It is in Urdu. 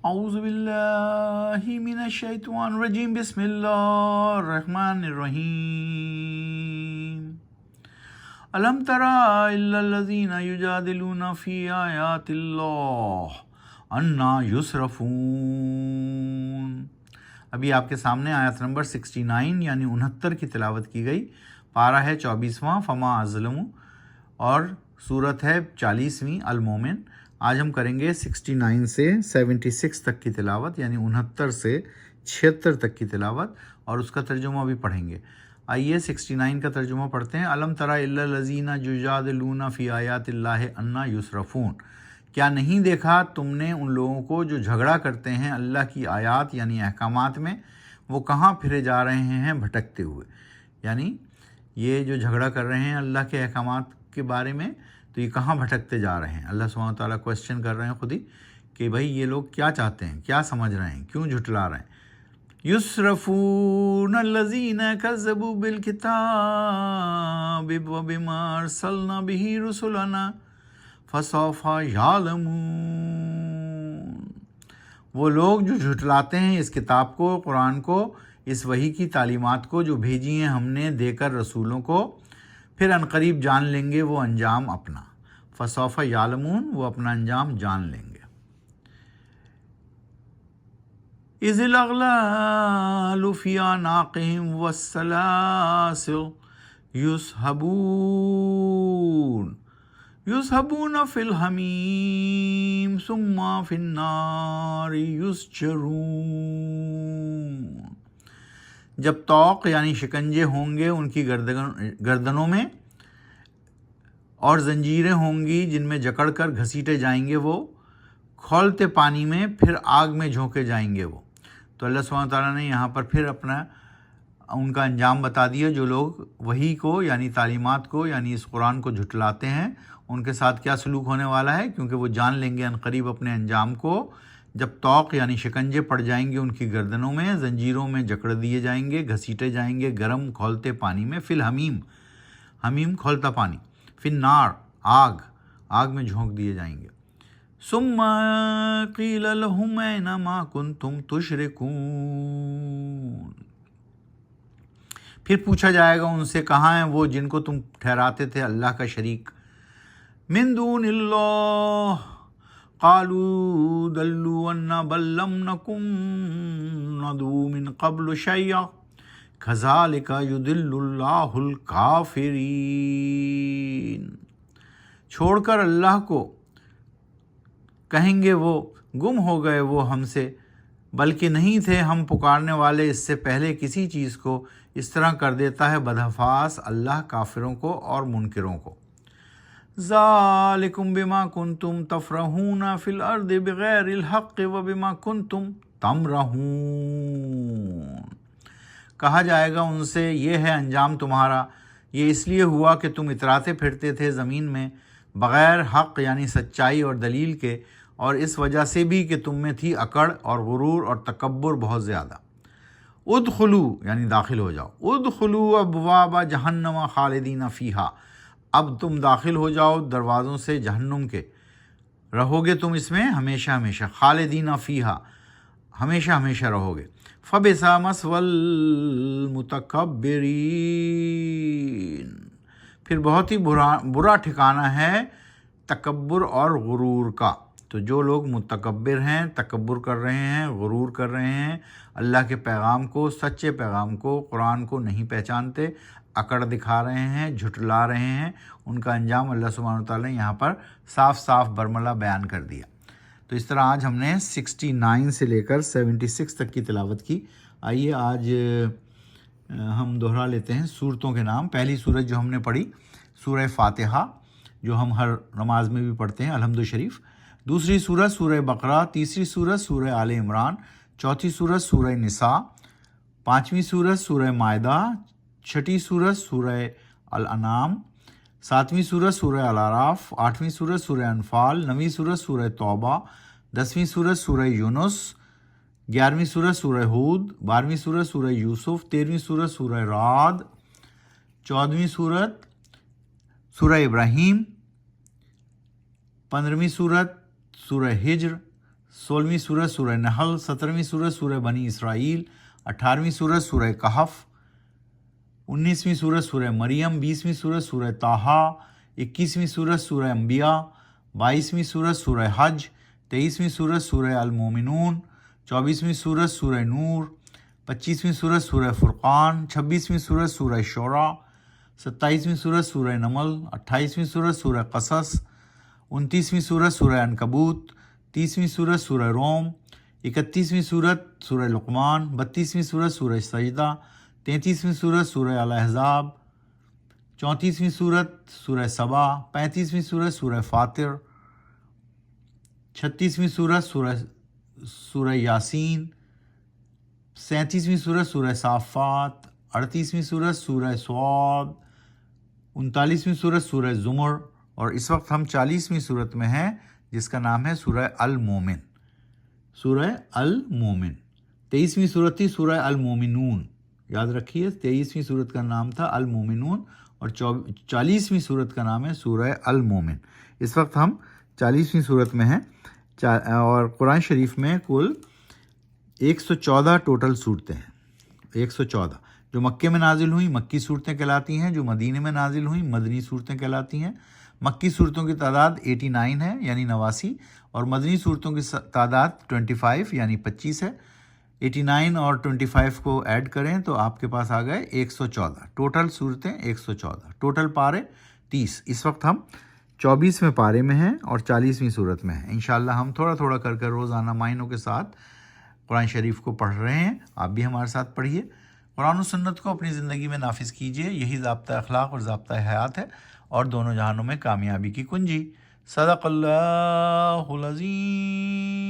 اعوذ باللہ من الشیطان الرجیم بسم اللہ الرحمن الرحیم الم تر الی الذین یجادلون فی آیات اللہ انا یصرفون۔ ابھی آپ کے سامنے آیت نمبر 69 یعنی 69 کی تلاوت کی گئی۔ پارہ ہے 24واں فما اظلم اور صورت ہے 40ویں المومن۔ آج ہم کریں گے 69 سے 76 تک کی تلاوت، یعنی 69 سے 76 تک کی تلاوت، اور اس کا ترجمہ بھی پڑھیں گے۔ آئیے 69 کا ترجمہ پڑھتے ہیں۔ الم تری الی الذین یجادلون فی آیات اللہ انا یصرفون۔ کیا نہیں دیکھا تم نے ان لوگوں کو جو جھگڑا کرتے ہیں اللہ کی آیات یعنی احکامات میں، وہ کہاں پھرے جا رہے ہیں بھٹکتے ہوئے۔ یعنی یہ جو جھگڑا کر رہے ہیں اللہ کے احکامات کے بارے میں، تو یہ کہاں بھٹکتے جا رہے ہیں۔ اللہ سبحانہ وتعالیٰ کویسچن کر رہے ہیں خود ہی کہ بھائی یہ لوگ کیا چاہتے ہیں، کیا سمجھ رہے ہیں، کیوں جھٹلا رہے ہیں۔ یصرفون الذین کذبوا بالکتاب وبما ارسلنا به رسلنا فسوف یعلمون۔ وہ لوگ جو جھٹلاتے ہیں اس کتاب کو، قرآن کو، اس وحی کی تعلیمات کو جو بھیجی ہیں ہم نے دے کر رسولوں کو، پھر عنقریب جان لیں گے وہ انجام اپنا۔ فسوف یعلمون، وہ اپنا انجام جان لیں گے۔ اذ الاغلال فی اعناقہم والسلاسل یسحبون فی الحمیم ثم فی النار یسجرون۔ جب طوق یعنی شکنجے ہوں گے ان کی گردنوں میں، اور زنجیریں ہوں گی جن میں جکڑ کر گھسیٹے جائیں گے وہ کھولتے پانی میں، پھر آگ میں جھونکے جائیں گے وہ۔ تو اللہ سبحانہ تعالیٰ نے یہاں پر پھر ان کا انجام بتا دیا۔ جو لوگ وحی کو یعنی تعلیمات کو یعنی اس قرآن کو جھٹلاتے ہیں، ان کے ساتھ کیا سلوک ہونے والا ہے، کیونکہ وہ جان لیں گے عنقریب اپنے انجام کو، جب طوق یعنی شکنجے پڑ جائیں گے ان کی گردنوں میں، زنجیروں میں جکڑ دیے جائیں گے، گھسیٹے جائیں گے گرم کھولتے پانی میں، فی الحمیم، حمیم کھولتا پانی، فی النار، آگ میں جھونک دیے جائیں گے۔ ثم قیل لہم این ما کنتم تشرکون۔ پھر پوچھا جائے گا ان سے کہاں ہیں وہ جن کو تم ٹھہراتے تھے اللہ کا شریک۔ من دون اللہ قالوا دلوا عنا بل لم نکن ندعو من قبل شیئا کذالک یضل اللہ الکافرین۔ چھوڑ کر اللہ کو کہیں گے وہ گم ہو گئے وہ ہم سے، بلکہ نہیں تھے ہم پکارنے والے اس سے پہلے کسی چیز کو۔ اس طرح کر دیتا ہے بدحفاظ اللہ کافروں کو اور منکروں کو۔ ذالکم بما کنتم تفرحون فی الارض بغیر الحق وبما کنتم تمرحون۔ کہا جائے گا ان سے یہ ہے انجام تمہارا، یہ اس لیے ہوا کہ تم اتراتے پھرتے تھے زمین میں بغیر حق یعنی سچائی اور دلیل کے، اور اس وجہ سے بھی کہ تم میں تھی اکڑ اور غرور اور تکبر بہت زیادہ۔ ادخلوا یعنی داخل ہو جاؤ، ادخلوا ابواب جہنم خالدین فیہا، اب تم داخل ہو جاؤ دروازوں سے جہنم کے، رہو گے تم اس میں ہمیشہ ہمیشہ، خالدین فیہا، ہمیشہ ہمیشہ رہو گے۔ فبئس مثوی المتکبرین، پھر بہت ہی برا ٹھکانہ ہے تکبر اور غرور کا۔ تو جو لوگ متکبر ہیں، تکبر کر رہے ہیں، غرور کر رہے ہیں، اللہ کے پیغام کو، سچے پیغام کو، قرآن کو نہیں پہچانتے، اکڑ دکھا رہے ہیں، جھٹلا رہے ہیں، ان کا انجام اللہ سبحانہ وتعالیٰ نے یہاں پر صاف صاف برملا بیان کر دیا۔ تو اس طرح آج ہم نے 69 سے لے کر 76 تک کی تلاوت کی۔ آئیے آج ہم دہرا لیتے ہیں سورتوں کے نام۔ پہلی سورت جو ہم نے پڑھی سورہ فاتحہ، جو ہم ہر نماز میں بھی پڑھتے ہیں الحمد شریف۔ دوسری سورت سورہ بقرہ، تیسری سورت سورہ آل عمران، چوتھی سورت سورہ نساء، پانچویں سورت سورہ مائدہ، چھٹی سورت سورہ الانعام، ساتویں سورت سورہ الاعراف، آٹھویں سورت سورہ انفال، نویں سورت سورہ توبہ، 10ویں سورت سورہ یونس، 11ویں سورت سورہ ہود، 12ویں سورت سورہ یوسف، 13ویں سورت سورہ رعد، 14ویں سورت سورہ ابراہیم، 15ویں سورت سورہ ہجر، 16ویں سورت سورہ نحل، 17ویں سورت سورہ بنی اسرائیل، 18ویں سورت سورہ کہف، 19ویں سورت سورہ مریم، 20ویں سورت سورہ طٰہٰ، 21ویں سورت سورہ انبیاء، 22ویں سورت سورہ حج، 23ویں سورت سورہ المومنون، 24ویں سورت سورہ نور، 25ویں سورت سورہ فرقان، 26ویں سورت سورہ شعراء، 27ویں سورت سورہ نمل، 28ویں سورت سورہ قصص، 29ویں سورت سورہ عنکبوت، 30ویں سورت سورہ روم، 31ویں سورت سورہ لقمان، 32ویں سورت سورہ سجدہ، 33ویں سورت سورہ الاحزاب، 34ویں سورت سورہ سبا، 35ویں سورت سورہ فاطر، 36ویں سورت سورہ یاسین، 37ویں سورت سورہ صافات، 38ویں سورت سورہ صاد، 39ویں سورت سورہ زمر، اور اس وقت ہم 40ویں سورت میں ہیں جس کا نام ہے سورہ المومن. سورہ المومن. 23ویں سورت تھی سورہ المومنون، یاد رکھیے 23ویں سورت کا نام تھا المومنون، اور 40ویں سورت کا نام ہے سورہ المومن. اس وقت ہم 40ویں سورت میں ہیں، اور قرآن شریف میں کل 114 ٹوٹل صورتیں ہیں. 114 جو مکے میں نازل ہوئیں مکی صورتیں کہلاتی ہیں، جو مدینے میں نازل ہوئیں مدنی صورتیں کہلاتی ہیں. مکی صورتوں کی تعداد 89 ہے یعنی 89، اور مدنی صورتوں کی تعداد 25 یعنی 25 ہے. 89 اور 25 کو ایڈ کریں تو آپ کے پاس آ گئے 114. ٹوٹل صورتیں 114، ٹوٹل پارے 30. اس وقت ہم 24ویں پارے میں ہیں اور 40ویں صورت میں ہیں. انشاءاللہ ہم تھوڑا تھوڑا کر کر روزانہ معنوں کے ساتھ قرآن شریف کو پڑھ رہے ہیں. آپ بھی ہمارے ساتھ پڑھیے. قرآن و سنت کو اپنی زندگی میں نافذ کیجیے، یہی ضابطہ اخلاق اور ضابطہ حیات ہے، اور دونوں جہانوں میں کامیابی کی کنجی. صدق اللہ العظیم.